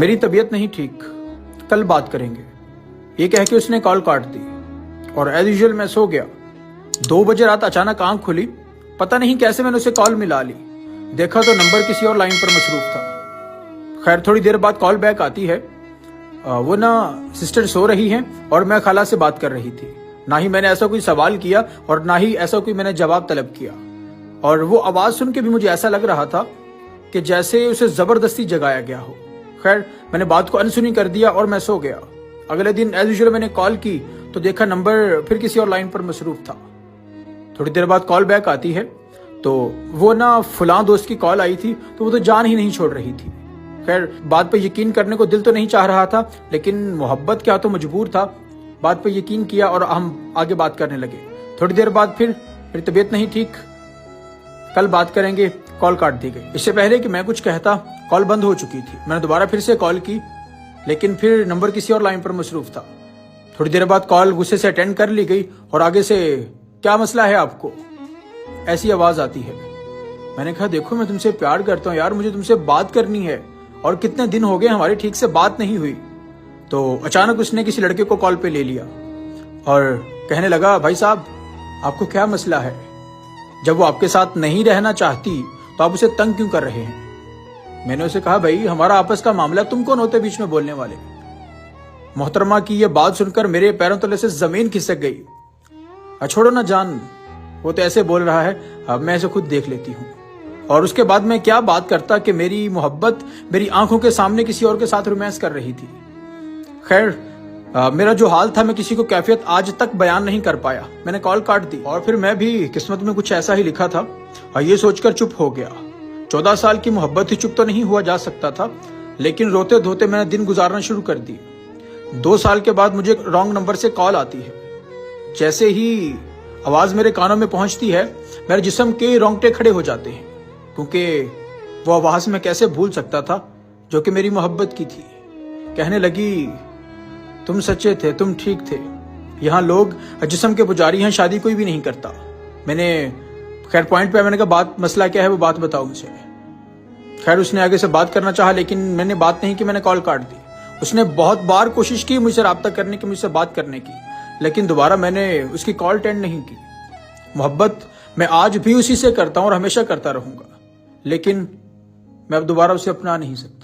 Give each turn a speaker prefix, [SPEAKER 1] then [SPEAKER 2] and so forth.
[SPEAKER 1] मेरी तबीयत नहीं ठीक, कल बात करेंगे। ये कह के उसने कॉल काट दी और एज यूजुअल मैं सो गया। 2 बजे रात अचानक आंख खुली, पता नहीं कैसे मैंने उसे कॉल मिला ली। देखा तो नंबर किसी और लाइन पर मसरूफ था। खैर थोड़ी देर बाद कॉल बैक आती है। वो ना सिस्टर सो रही हैं और मैं खाला से बात कर रही थी। ना ही मैंने ऐसा कोई सवाल किया और ना ही ऐसा कोई मैंने जवाब तलब किया। और वो आवाज सुन के भी मुझे ऐसा लग रहा था कि जैसे उसे जबरदस्ती जगाया गया हो। खैर मैंने बात को अनसुनी कर दिया और मैं सो गया। अगले दिन एज यूजुअल मैंने कॉल की तो देखा नंबर फिर किसी और लाइन पर मसरूफ था। थोड़ी देर बाद कॉल बैक आती है तो वो ना फलां दोस्त की कॉल आई थी, तो वो तो जान ही नहीं छोड़ रही थी। खैर बात पर यकीन करने को दिल तो नहीं चाह रहा था, लेकिन मोहब्बत क्या तो मजबूर था। बात पर यकीन किया और हम आगे बात करने लगे। थोड़ी देर बाद फिर मेरी तबीयत नहीं ठीक, कल बात करेंगे, कॉल काट दी गई। इससे पहले कि मैं कुछ कहता कॉल बंद हो चुकी थी। मैंने दोबारा फिर से कॉल की, लेकिन फिर नंबर किसी और लाइन पर मसरूफ था। थोड़ी देर बाद कॉल गुस्से से अटेंड कर ली गई और आगे से क्या मसला है आपको, ऐसी आवाज आती है। मैंने कहा देखो मैं तुमसे प्यार करता हूँ यार, मुझे तुमसे बात करनी है और कितने दिन हो गए हमारी ठीक से बात नहीं हुई। तो अचानक उसने किसी लड़के को कॉल पे ले लिया और कहने लगा भाई साहब आपको क्या मसला है, जब वो आपके साथ नहीं रहना चाहती तो आप उसे तंग क्यों कर रहे हैं। मैंने उसे कहा भाई हमारा आपस का मामला, तुम कौन होते बीच में बोलने वाले। मोहतरमा की ये बात सुनकर मेरे पैरों तले से जमीन खिसक गई। छोड़ो ना जान, वो तो ऐसे बोल रहा है, अब मैं इसे खुद देख लेती हूँ। और उसके बाद मैं क्या बात करता कि मेरी मोहब्बत मेरी आंखों के सामने किसी और के साथ रोमांस कर रही थी। खैर मेरा जो हाल था मैं किसी को कैफियत आज तक बयान नहीं कर पाया। मैंने कॉल काट दी और फिर मैं भी किस्मत में कुछ ऐसा ही लिखा था और ये सोचकर चुप हो गया। 14 साल की मोहब्बत ही चुप तो नहीं हुआ जा सकता था, लेकिन रोते धोते मैंने दिन गुजारना शुरू कर दिए। 2 साल के बाद मुझे रॉन्ग नंबर से कॉल आती है। जैसे ही आवाज मेरे कानों में पहुंचती है मेरे जिस्म के रोंगटे खड़े हो जाते हैं, क्योंकि वो आवाज मैं कैसे भूल सकता था जो कि मेरी मोहब्बत की थी। कहने लगी तुम सच्चे थे, तुम ठीक थे, यहाँ लोग जिस्म के पुजारी हैं, शादी कोई भी नहीं करता। मैंने खैर पॉइंट पे मैंने कहा बात मसला क्या है वो बात बताओ मुझे। खैर उसने आगे से बात करना चाहा, लेकिन मैंने बात नहीं की, मैंने कॉल काट दी। उसने बहुत बार कोशिश की मुझसे राब्ता करने की, मुझसे बात करने की, लेकिन दोबारा मैंने उसकी कॉल अटेंड नहीं की। मोहब्बत मैं आज भी उसी से करता हूं और हमेशा करता रहूंगा, लेकिन मैं अब दोबारा उसे अपना नहीं सकता।